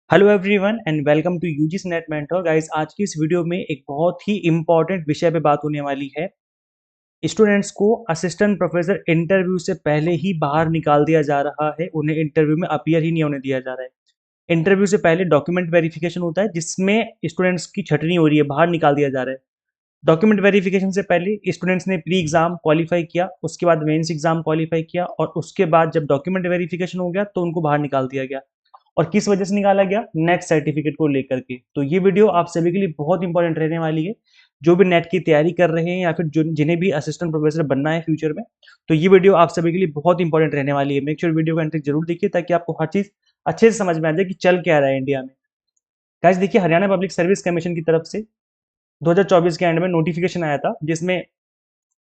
Hello everyone and welcome to UGC NET mentor guys. आज की इस वीडियो में एक बहुत ही इंपॉर्टेंट विषय पे बात होने वाली है। स्टूडेंट्स को असिस्टेंट प्रोफेसर इंटरव्यू से पहले ही बाहर निकाल दिया जा रहा है, उन्हें इंटरव्यू में अपीयर ही नहीं होने दिया जा रहा है। इंटरव्यू से पहले डॉक्यूमेंट वेरिफिकेशन होता है जिसमें स्टूडेंट्स की छटनी हो रही है, बाहर निकाल दिया जा रहा है। डॉक्यूमेंट वेरिफिकेशन से पहले स्टूडेंट्स ने प्री एग्जाम क्वालिफाई किया, उसके बाद मेंस एग्जाम क्वालिफाई किया और उसके बाद जब डॉक्यूमेंट वेरिफिकेशन हो गया तो उनको बाहर निकाल दिया गया। और किस वजह से निकाला गया? नेट सर्टिफिकेट को लेकर के। तो ये वीडियो आप सभी के लिए बहुत इंपॉर्टेंट रहने वाली है, जो भी नेट की तैयारी कर रहे हैं या फिर जो जिन्हें भी असिस्टेंट प्रोफेसर बनना है फ्यूचर में। तो ये वीडियो आप सभी के लिए बहुत इंपॉर्टेंट रहने वाली है। मेक श्योर वीडियो को एंड तक जरूर देखिए ताकि आपको हर चीज अच्छे से समझ में आ जाए कि चल क्या रहा है इंडिया में। गाइस देखिए, हरियाणा पब्लिक सर्विस कमीशन की तरफ से 2024 के एंड में नोटिफिकेशन आया था जिसमें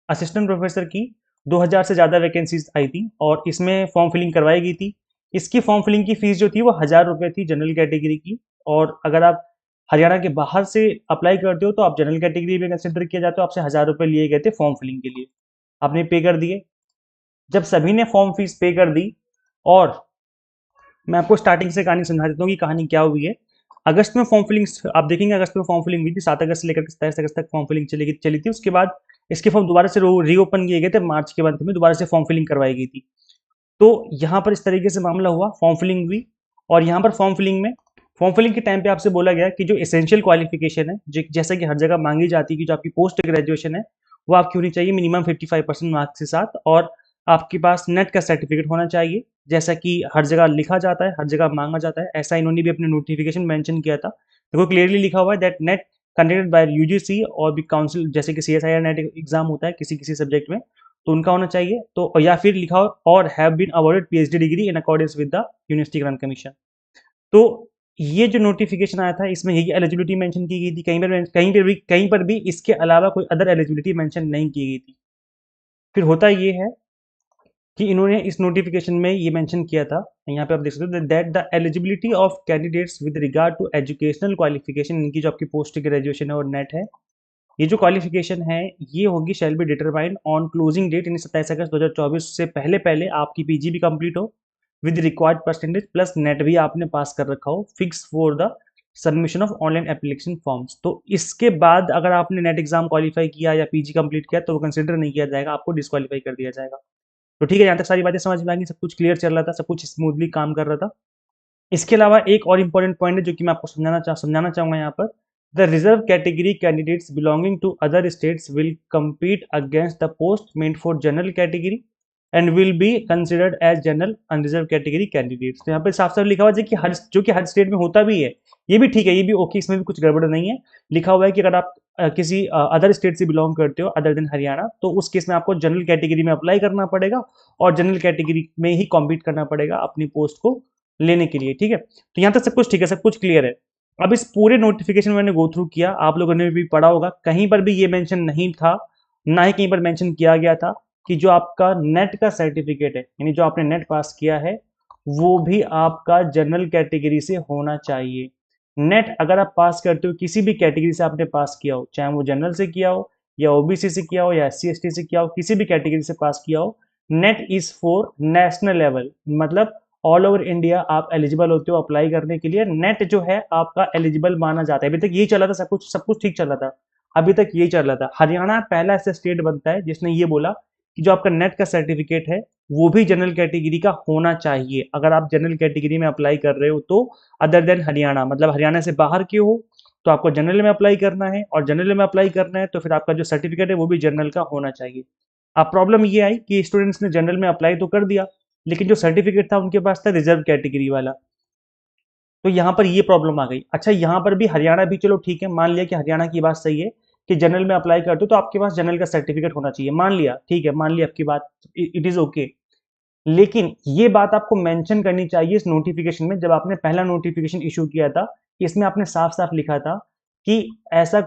असिस्टेंट प्रोफेसर की 2000 से ज़्यादा वैकेंसीज आई थी और इसमें फॉर्म फिलिंग करवाई गई थी। इसकी फॉर्म फिलिंग की फीस जो थी वो 1000 रुपये थी जनरल कैटेगरी की। और अगर आप हरियाणा के बाहर से अप्लाई करते हो तो आप जनरल कैटेगरी में कंसिडर किया जाता हो। आपसे 1000 रुपये लिए गए थे फॉर्म फिलिंग के लिए, आपने पे कर दिए। जब सभी ने फॉर्म फीस पे कर दी, और मैं आपको स्टार्टिंग से कहानी समझा देता हूँ कि कहानी क्या हुई है। अगस्त में फॉर्म फिलिंग आप देखेंगे, अगस्त में फॉर्म फिलिंग हुई थी, 7 अगस्त से लेकर 27 अगस्त तक फॉर्म फिलिंग चली थी। उसके बाद इसके फॉर्म दोबारा से रीओपन किए गए थे, मार्च के मंथ में दोबारा से फॉर्म फिलिंग करवाई गई थी। तो यहाँ पर इस तरीके से मामला हुआ, फॉर्म फिलिंग हुई। और यहाँ पर फॉर्म फिलिंग के टाइम पे आपसे बोला गया कि जो एसेंशियल क्वालिफिकेशन है, जैसा कि हर जगह मांगी जाती है कि जो आपकी पोस्ट ग्रेजुएशन है वो आपकी होनी चाहिए मिनिमम 55% मार्क्स के साथ, और आपके पास नेट का सर्टिफिकेट होना चाहिए, जैसा कि हर जगह लिखा जाता है, हर जगह मांगा जाता है। ऐसा इन्होंने भी अपने नोटिफिकेशन मेंशन किया था। देखो क्लियरली लिखा हुआ है that net conducted by UGC और भी काउंसिल, जैसे कि सीएसआईआर नेट एग्जाम होता है किसी किसी सब्जेक्ट में, तो उनका होना चाहिए। तो या फिर लिखा हो और have been awarded PhD degree in accordance with the university grant commission. तो ये जो नोटिफिकेशन आया था इसमें यही एलिजिबिलिटी मेंशन की गई थी। कहीं पर भी इसके अलावा कोई अदर एलिजिबिलिटी मेंशन नहीं की गई थी। फिर होता ये है कि इन्होंने इस नोटिफिकेशन में ये मेंशन किया था, यहाँ पे आप देख सकते हो that the eligibility of candidates with regard to educational qualification, इनकी जो आपकी पोस्ट ग्रेजुएशन है और नेट है, ये जो क्वालिफिकेशन है ये होगी shall be determined on closing date, यानी 27 अगस्त 2024 से पहले पहले आपकी पीजी भी कंप्लीट हो with required percentage plus net भी आपने पास कर रखा हो, fix for the submission of online application forms. तो इसके बाद अगर आपने नेट एग्जाम क्वालिफाई किया या पीजी कंप्लीट किया तो वो कंसिडर नहीं किया जाएगा, आपको डिस्क्वालीफाई कर दिया जाएगा। तो ठीक है, यहाँ तक सारी बातें समझ में आ गई, सब कुछ क्लियर चल रहा था, सब कुछ स्मूथली काम कर रहा था। इसके अलावा एक और इंपॉर्टेंट पॉइंट है जो कि मैं आपको समझाना चाहूंगा यहाँ पर। The reserve category candidates belonging to other states will compete against the post meant for general category and will be considered as general unreserved category candidates. तो यहाँ पे साफ साफ लिखा हुआ है कि हर स्टेट में होता भी है। ये भी ठीक है, ये भी ओके, इसमें भी कुछ गड़बड़ नहीं है। लिखा हुआ है कि अगर आप किसी अदर स्टेट से बिलोंग करते हो अदर देन हरियाणा, तो उस केस में आपको जनरल कैटेगरी में अप्लाई करना पड़ेगा और जनरल कैटेगरी में ही कॉम्पीट करना पड़ेगा अपनी पोस्ट को लेने के लिए। ठीक है, तो यहाँ तक सब कुछ ठीक है, सब कुछ क्लियर है। अब इस पूरे नोटिफिकेशन मैंने गो थ्रू किया, आप लोगों ने भी पढ़ा होगा, कहीं पर भी ये मेंशन नहीं था, ना ही कहीं पर मेंशन किया गया था कि जो आपका नेट का सर्टिफिकेट है, यानी जो आपने नेट पास किया है, वो भी आपका जनरल कैटेगरी से होना चाहिए। नेट अगर आप पास करते हो, किसी भी कैटेगरी से आपने पास किया हो, चाहे वो जनरल से किया हो या ओबीसी से किया हो या एससी एसटी से किया हो, किसी भी कैटेगरी से पास किया हो, net is for national level, मतलब ऑल ओवर इंडिया आप एलिजिबल होते हो अप्लाई करने के लिए। नेट जो है आपका एलिजिबल माना जाता है। अभी तक यही चला था, सब कुछ ठीक चल रहा था, अभी तक यही चल रहा था। हरियाणा पहला ऐसा स्टेट बनता है जिसने ये बोला कि जो आपका नेट का सर्टिफिकेट है वो भी जनरल कैटेगरी का होना चाहिए। अगर आप जनरल कैटेगरी में अप्लाई कर रहे हो तो अदर देन हरियाणा, मतलब हरियाणा से बाहर के हो, तो आपको जनरल में अप्लाई करना है, और जनरल में अप्लाई करना है तो फिर आपका जो सर्टिफिकेट है वो भी जनरल का होना चाहिए। अब प्रॉब्लम ये आई कि स्टूडेंट्स ने जनरल में अप्लाई तो कर दिया, लेकिन जो सर्टिफिकेट था उनके पास था रिजर्व कैटेगरी वाला। तो यहाँ पर ये प्रॉब्लम आ गई। अच्छा, यहाँ पर भी हरियाणा भी, चलो ठीक है, मान लिया कि हरियाणा की बात सही है कि जनरल में अप्लाई करते हो तो आपके पास जनरल का सर्टिफिकेट होना चाहिए, मान लिया, ठीक है, मान लिया आपकी बात, इट इज ओके। लेकिन ये बात आपको मेंशन करनी चाहिए इस नोटिफिकेशन में। जब आपने पहला नोटिफिकेशन इशू किया था, इसमें आपने साफ साफ लिखा था कि ऐसा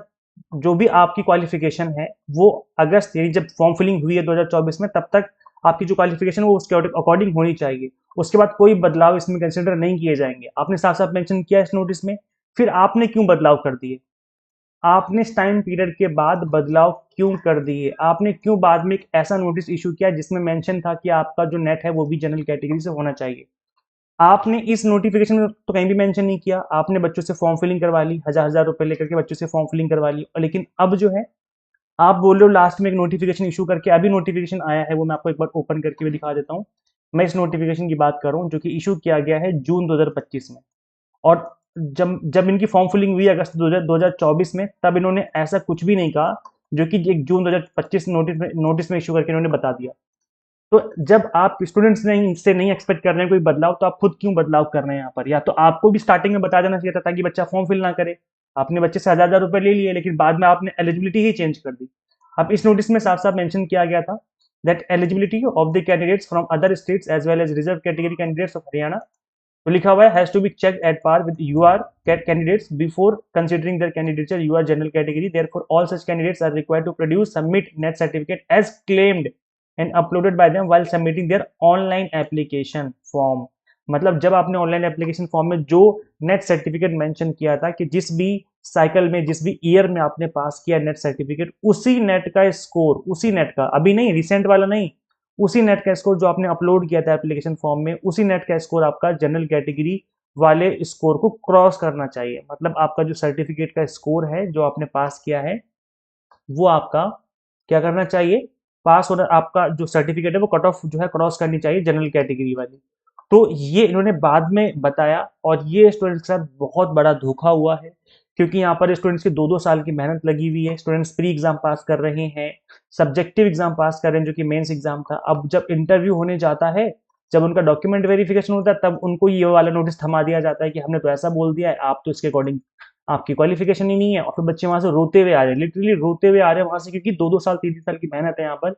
जो भी आपकी क्वालिफिकेशन है वो अगस्त, यानी जब फॉर्म फिलिंग हुई है 2024 में, तब तक आपकी जो क्वालिफिकेशन है वो उसके अकॉर्डिंग होनी चाहिए। उसके बाद कोई बदलाव इसमें कंसिडर नहीं किए जाएंगे, आपने साफ साफ मेंशन किया इस नोटिस में। फिर आपने क्यों बदलाव कर दिए? आपने इस टाइम पीरियड के बाद बदलाव क्यों कर दिए? आपने क्यों बाद में एक ऐसा नोटिस इशू किया जिसमें मेंशन था कि आपका जो नेट है वो भी जनरल कैटेगरी से होना चाहिए? आपने इस नोटिफिकेशन में तो कहीं भी मेंशन नहीं किया, आपने बच्चों से फॉर्म फिलिंग करवा ली, हजार हजार रुपए लेकर के बच्चों से फॉर्म फिलिंग करवा ली, और लेकिन अब जो है आप बोल रहे हो लास्ट में एक नोटिफिकेशन इशू करके, अभी नोटिफिकेशन आया है, वो मैं आपको एक बार ओपन करके भी दिखा देता हूँ। मैं इस नोटिफिकेशन की बात कर रहा हूँ जो कि इशू किया गया है जून 2025 में। और जब जब इनकी फॉर्म फिलिंग हुई अगस्त 2024 में, तब इन्होंने ऐसा कुछ भी नहीं कहा जो कि एक जून 2025 नोटिस में इशू करके इन्होंने बता दिया। तो जब आप स्टूडेंट्स नहीं से नहीं एक्सपेक्ट कर रहे हैं कोई बदलाव, तो आप खुद क्यों बदलाव कर रहे हैं यहाँ पर? या तो आपको भी स्टार्टिंग में बता देना चाहिए था ताकि बच्चा फॉर्म फिल ना करे। आपने बच्चे से हजार हजार रुपए ले लिए, लेकिन बाद में आपने एलिजिबिलिटी ही चेंज कर दी। अब इस नोटिस में साफ साफ मेंशन किया गया था that eligibility of the candidates from other states as well as reserve category candidates of Haryana, तो लिखा हुआ है has to be check at par with UR candidates before considering their candidature UR general category, therefore all such candidates are required to produce submit NET certificate as claimed and uploaded by them while submitting their online application form. मतलब जब आपने online application form में जो net certificate mention किया था कि जिस भी साइकिल में जिस भी ईयर में आपने पास किया नेट सर्टिफिकेट, उसी नेट का स्कोर, उसी नेट का, अभी नहीं रिसेंट वाला नहीं, उसी नेट का स्कोर जो आपने अपलोड किया था एप्लीकेशन फॉर्म में, उसी नेट का स्कोर आपका जनरल कैटेगरी वाले स्कोर को क्रॉस करना चाहिए। मतलब आपका जो सर्टिफिकेट का स्कोर है जो आपने पास किया है, वो आपका क्या करना चाहिए, पास होना, आपका जो सर्टिफिकेट है वो कट ऑफ जो है क्रॉस करनी चाहिए जनरल कैटेगरी वाली। तो ये इन्होंने बाद में बताया, और ये स्टूडेंट्स के साथ बहुत बड़ा धोखा हुआ है, क्योंकि यहाँ पर स्टूडेंट्स की 2-2 साल की मेहनत लगी हुई है। स्टूडेंट्स प्री एग्जाम पास कर रहे हैं, सब्जेक्टिव एग्जाम पास कर रहे हैं जो कि मेंस एग्जाम था। अब जब इंटरव्यू होने जाता है, जब उनका डॉक्यूमेंट वेरिफिकेशन होता है, तब उनको ये वाला नोटिस थमा दिया जाता है कि हमने तो ऐसा बोल दिया है, आप तो इसके अकॉर्डिंग आपकी क्वालिफिकेशन ही नहीं है। और फिर बच्चे वहां से रोते हुए आ रहे हैं, लिटरली रोते हुए आ रहे हैं वहां से, क्योंकि 2-2 साल 3-3 साल की मेहनत है यहाँ पर।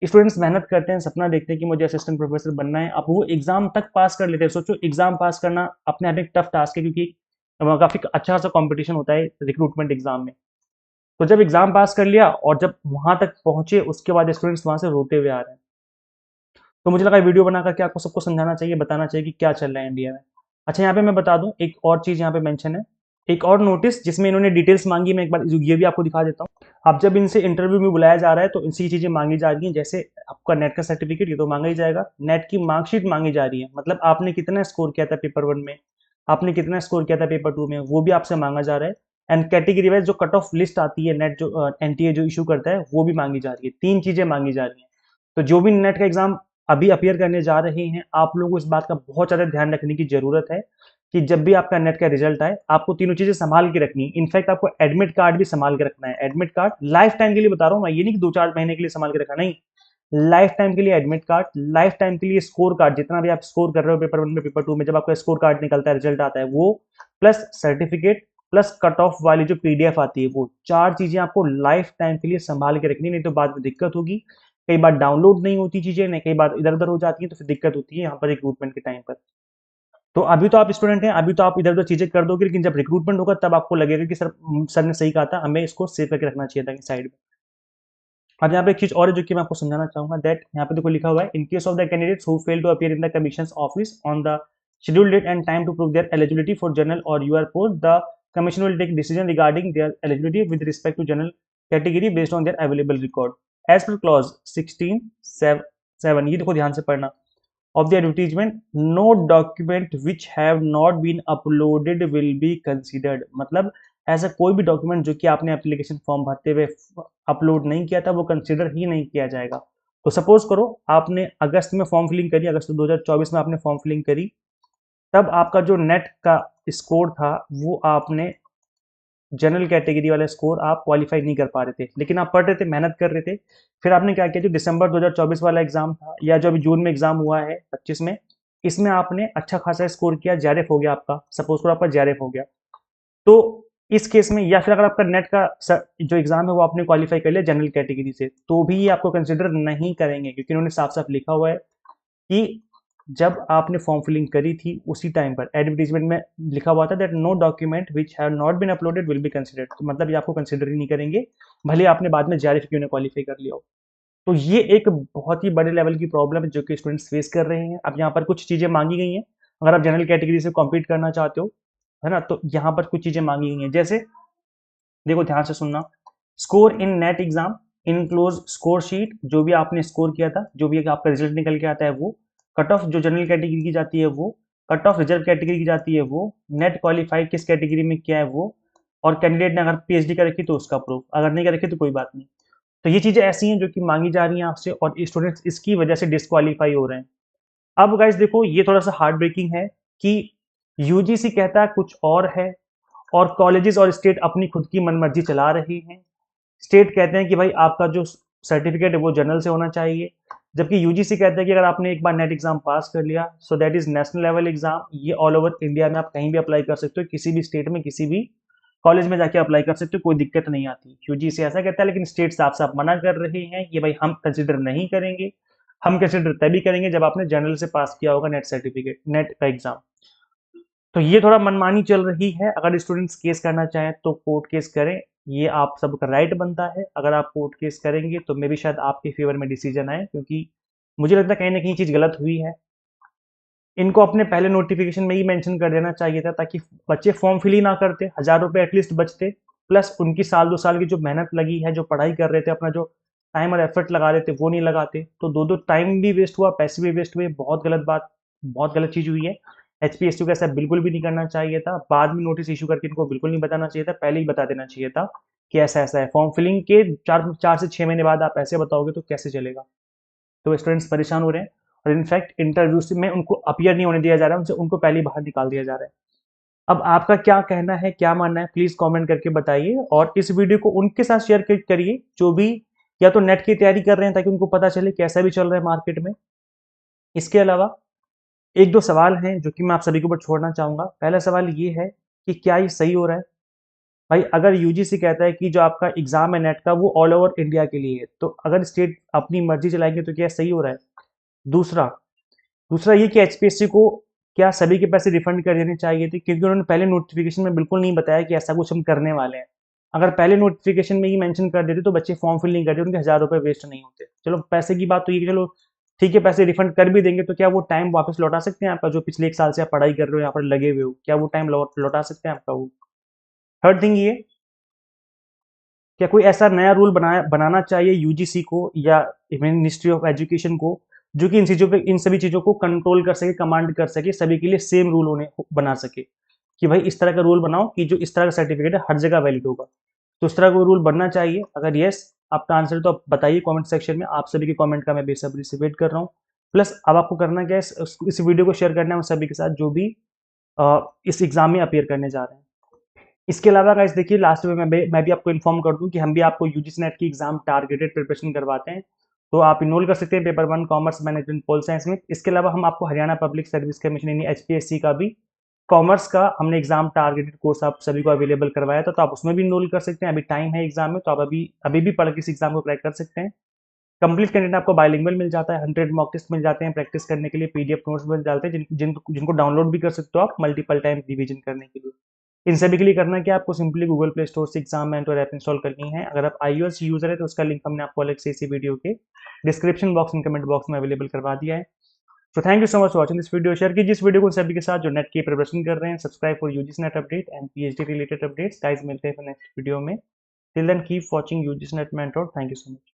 स्टूडेंट्स मेहनत करते हैं, सपना देखते हैं कि मुझे असिस्टेंट प्रोफेसर बनना है, अब वो एग्जाम तक पास कर लेते हैं। सोचो एग्जाम पास करना अपने आप में एक टफ टास्क है, क्योंकि काफी अच्छा खासा कंपटीशन होता है रिक्रूटमेंट एग्जाम में। तो जब एग्जाम पास कर लिया और जब वहां तक पहुंचे, उसके बाद स्टूडेंट्स वहां से रोते हुए आ रहे हैं। तो मुझे लगा वीडियो बनाकर के आपको सबको समझाना चाहिए, बताना चाहिए कि क्या चल रहा है इंडिया में। अच्छा, यहाँ पे मैं बता दूं एक और चीज यहाँ पे मेंशन है, एक और नोटिस जिसमें इन्होंने डिटेल्स मांगी, मैं एक बार ये भी आपको दिखा देता हूँ। अब जब इनसे इंटरव्यू में बुलाया जा रहा है तो इनसे चीजें मांगी जा रही हैं, जैसे आपका नेट का सर्टिफिकेट, ये तो मांगा ही जाएगा, नेट की मार्कशीट मांगी जा रही है, मतलब आपने कितना स्कोर किया था पेपर 1 में, आपने कितना स्कोर किया था पेपर 2 में, वो भी आपसे मांगा जा रहा है। एंड कैटेगरी वाइज जो कट ऑफ लिस्ट आती है नेट जो एनटीए जो इशू करता है, वो भी मांगी जा रही है। 3 चीजें मांगी जा रही हैं। तो जो भी नेट का एग्जाम अभी अपियर करने जा रहे हैं, आप लोगों को इस बात का बहुत ज़्यादा ध्यान रखने की ज़रूरत है कि जब भी आपका नेट का रिजल्ट आए, आपको तीनों चीज़ें संभाल के रखनी है। इनफैक्ट आपको एडमिट कार्ड भी संभाल के रखना है। एडमिट कार्ड लाइफ टाइम के लिए बता रहा हूँ मैं, ये नहीं कि 2-4 महीने के लिए संभाल के रखा, नहीं, लाइफ टाइम के लिए एडमिट कार्ड, लाइफ टाइम के लिए स्कोर कार्ड, जितना भी आप स्कोर कर रहे हो पेपर 1 में पेपर 2 में, जब आपका स्कोर कार्ड निकलता है, रिजल्ट आता है, वो plus certificate plus cut off वाली जो पीडीएफ आती है, वो 4 चीजें आपको लाइफ टाइम के लिए संभाल के रखनी, नहीं तो बाद में दिक्कत होगी। कई बार डाउनलोड नहीं होती चीजें, नहीं, कई बार इधर उधर हो जाती है, तो फिर दिक्कत होती है यहाँ पर रिक्रूटमेंट के टाइम पर। तो अभी तो आप स्टूडेंट हैं, अभी तो आप इधर उधर चीजें कर दोगे, लेकिन जब रिक्रूटमेंट होगा तब आपको लगेगा कि सर ने सही कहा था, हमें इसको सेव करके रखना चाहिए था साइड में। अब यहाँ पे एक चीज और है जो कि मैं आपको समझाना चाहूंगा, दैट यहाँ पे देखो लिखा हुआ है, in case of the candidates who fail to appear in the commission office on the scheduled date and time to prove their eligibility for general or UR post, the commission will take decision regarding their eligibility with respect to general category based on their available record as per clause 16(7) ये देखो ध्यान से पढ़ना, of the advertisement, no document which have not been uploaded will be considered। मतलब ऐसा कोई भी document जो कि आपने एप्लीकेशन फॉर्म भरते हुए अपलोड नहीं किया था, वो कंसिडर ही नहीं किया जाएगा। तो सपोज करो आपने अगस्त में फॉर्म फिलिंग करी, अगस्त 2024 में आपने फॉर्म फिलिंग करी, तब आपका जो नेट का स्कोर था वो आपने जनरल कैटेगरी वाला स्कोर आप क्वालिफाई नहीं कर पा रहे थे, लेकिन आप पढ़ रहे थे, मेहनत कर रहे थे। फिर आपने क्या किया, जो दिसंबर 2024 वाला एग्जाम था, या जो अभी जून में एग्जाम हुआ है 25 में, इसमें आपने अच्छा खासा स्कोर किया, जेआरएफ हो गया आपका, सपोज करो आपका जेआरएफ हो गया, तो इस केस में, या फिर अगर आपका नेट का जो एग्जाम है वो आपने क्वालिफाई कर लिया जनरल कैटेगरी से, तो भी ये आपको कंसिडर नहीं करेंगे, क्योंकि उन्होंने साफ साफ लिखा हुआ है कि जब आपने फॉर्म फिलिंग करी थी उसी टाइम पर एडवर्टीजमेंट में लिखा हुआ था that no document which have not been uploaded will be considered. तो मतलब ये आपको कंसिडर ही नहीं करेंगे, भले आपने बाद में जेआरएफ क्यों ने क्वालिफाई कर लिया हो। तो ये एक बहुत ही बड़े लेवल की प्रॉब्लम है जो कि स्टूडेंट्स फेस कर रहे हैं। अब यहाँ पर कुछ चीज़ें मांगी गई हैं, अगर आप जनरल कैटेगरी से कॉम्पीट करना चाहते हो, है ना, तो यहाँ पर कुछ चीज़ें मांगी गई हैं, जैसे देखो ध्यान से सुनना, score in net exam enclose score sheet, जो भी आपने स्कोर किया था, जो भी आपका रिजल्ट निकल के आता है वो, कट ऑफ जो जनरल कैटेगरी की जाती है वो, कट ऑफ रिजर्व कैटेगरी की जाती है वो, नेट क्वालिफाई किस कैटेगरी में क्या है वो, और कैंडिडेट ने अगर पीएचडी कर रखी तो उसका प्रूफ, अगर नहीं कर रखी तो कोई बात नहीं। तो ये चीज़ें ऐसी हैं जो कि मांगी जा रही हैं आपसे और स्टूडेंट्स इसकी वजह से डिस्क्वालीफाई हो रहे हैं। अब गाइस देखो, ये थोड़ा सा हार्ट ब्रेकिंग है कि यूजीसी कहता है कुछ और है और कॉलेजेस और स्टेट अपनी खुद की मनमर्जी चला रही हैं। स्टेट कहते हैं कि भाई आपका जो सर्टिफिकेट है वो जनरल से होना चाहिए, जबकि यूजीसी कहता है कि अगर आपने एक बार नेट एग्जाम पास कर लिया so that is national level exam, ये ऑल ओवर इंडिया में आप कहीं भी अप्लाई कर सकते हो, किसी भी स्टेट में किसी भी कॉलेज में जाके अप्लाई कर सकते हो, कोई दिक्कत नहीं आती। यूजीसी ऐसा कहता है, लेकिन स्टेट साफ साफ मना कर रहे हैं कि भाई हम कंसिडर नहीं करेंगे, हम कंसिडर तभी करेंगे जब आपने जनरल से पास किया होगा नेट सर्टिफिकेट, नेट का एग्जाम। तो ये थोड़ा मनमानी चल रही है। अगर स्टूडेंट्स केस करना चाहें तो कोर्ट केस करें, ये आप सबका राइट बनता है। अगर आप कोर्ट केस करेंगे तो मे भी शायद आपके फेवर में डिसीजन आए, क्योंकि मुझे लगता है कहीं ना कहीं चीज़ गलत हुई है। इनको अपने पहले नोटिफिकेशन में ही मेंशन कर देना चाहिए था, ताकि बच्चे फॉर्म फिल ही ना करते, 1,000 रुपये एटलीस्ट बचते, प्लस उनकी साल 2 साल की जो मेहनत लगी है, जो पढ़ाई कर रहे थे, अपना जो टाइम और एफर्ट लगा रहे थे वो नहीं लगाते, तो दो दो टाइम भी वेस्ट हुआ, पैसे भी वेस्ट हुए। बहुत गलत बात, बहुत गलत चीज़ हुई है। एचपीएससी को ऐसा बिल्कुल भी नहीं करना चाहिए था, बाद में नोटिस इशू करके इनको बिल्कुल नहीं बताना चाहिए था, पहले ही बता देना चाहिए था कि ऐसा ऐसा है। फॉर्म फिलिंग के 4 से 6 महीने बाद आप ऐसे बताओगे तो कैसे चलेगा। तो स्टूडेंट्स परेशान हो रहे हैं, और इनफैक्ट इंटरव्यू में उनको अपियर नहीं होने दिया जा रहा है, उनसे उनको पहले ही बाहर निकाल दिया जा रहा है। अब आपका क्या कहना है, क्या मानना है, प्लीज कमेंट करके बताइए, और इस वीडियो को उनके साथ शेयर करिए जो भी या तो नेट की तैयारी कर रहे हैं, ताकि उनको पता चले कैसा भी चल रहा है मार्केट में। इसके अलावा एक दो सवाल हैं जो कि मैं आप सभी के ऊपर छोड़ना चाहूंगा। पहला सवाल ये है कि क्या ये सही हो रहा है? भाई अगर यूजीसी कहता है कि जो आपका एग्जाम है नेट का वो ऑल ओवर इंडिया के लिए है, तो अगर स्टेट अपनी मर्जी चलाएंगे तो क्या सही हो रहा है? दूसरा दूसरा ये कि एचपीएससी को क्या सभी के पैसे रिफंड कर देने चाहिए थे, क्योंकि उन्होंने पहले नोटिफिकेशन में बिल्कुल नहीं बताया कि ऐसा कुछ हम करने वाले हैं। अगर पहले नोटिफिकेशन में ही मेंशन कर देते तो बच्चे फॉर्म फिल नहीं करते, उनके 1,000 रुपये वेस्ट नहीं होते। चलो पैसे की बात तो ये कि चलो ठीक है, पैसे रिफंड कर भी देंगे, तो क्या वो टाइम वापस लौटा सकते हैं आपका, जो पिछले 1 साल से आप पढ़ाई कर रहे हो यहाँ पर लगे हुए हो, क्या वो टाइम लौटा सकते हैं आपका वो? थर्ड थिंग ये, क्या कोई ऐसा नया रूल बनाना चाहिए यूजीसी को या मिनिस्ट्री ऑफ एजुकेशन को, जो कि इन सभी चीज़ों को कंट्रोल कर सके, कमांड कर सके, सभी के लिए सेम रूल होने बना सके, कि भाई इस तरह का रूल बनाओ कि जो इस तरह का सर्टिफिकेट है हर जगह वैलिड होगा। तो इस तरह का रूल बनना चाहिए। अगर यस आपका आंसर तो आप बताइए कमेंट सेक्शन में, आप सभी के कमेंट का मैं बेसब्री से वेट कर रहा हूँ। प्लस अब आपको करना क्या है, इस वीडियो को शेयर करना है उन सभी के साथ जो भी इस एग्जाम में अपियर करने जा रहे हैं। इसके अलावा गाइस देखिए, लास्ट में मैं भी आपको इन्फॉर्म कर दूं कि हम भी आपको यूजीसी नेट की एग्जाम टारगेटेड प्रिपरेशन करवाते हैं, तो आप इनरोल कर सकते हैं paper 1 commerce management pol science में। इसके अलावा हम आपको हरियाणा पब्लिक सर्विस कमीशन यानी एचपीएससी का भी कॉमर्स का हमने एग्जाम टारगेटेड कोर्स आप सभी को अवेलेबल करवाया था, तो आप उसमें भी इनरोल कर सकते हैं। अभी टाइम है एग्जाम में, तो आप अभी अभी भी पढ़ के इस एग्जाम को क्रैक कर सकते हैं। कंप्लीट कंटेंट आपको बाइलिंगुअल मिल जाता है, 100 मॉक टेस्ट मिल जाते हैं प्रैक्टिस करने के लिए, पीडीएफ नोट्स मिल जाते हैं जिनको डाउनलोड भी कर सकते हो आप मल्टीपल टाइम रिवीजन करने के लिए। इन सभी के लिए करना क्या, आपको सिंपली गूगल प्ले स्टोर से एग्जाम मेंटर ऐप इंस्टॉल करनी है। अगर आप iOS यूजर है तो उसका लिंक हमने आपको अलग से इसी वीडियो के description box and comment box में अवेलेबल करवा दिया है। तो thank you so much for watching this video. Share कीजिए इस वीडियो को सभी के साथ जो नेट की प्रिपरेशन कर रहे हैं। Subscribe for UGC NET update and PhD related updates. Guys मिलते हैं नेक्स्ट वीडियो में। Till then keep watching UGC NET mentor. Thank you so much.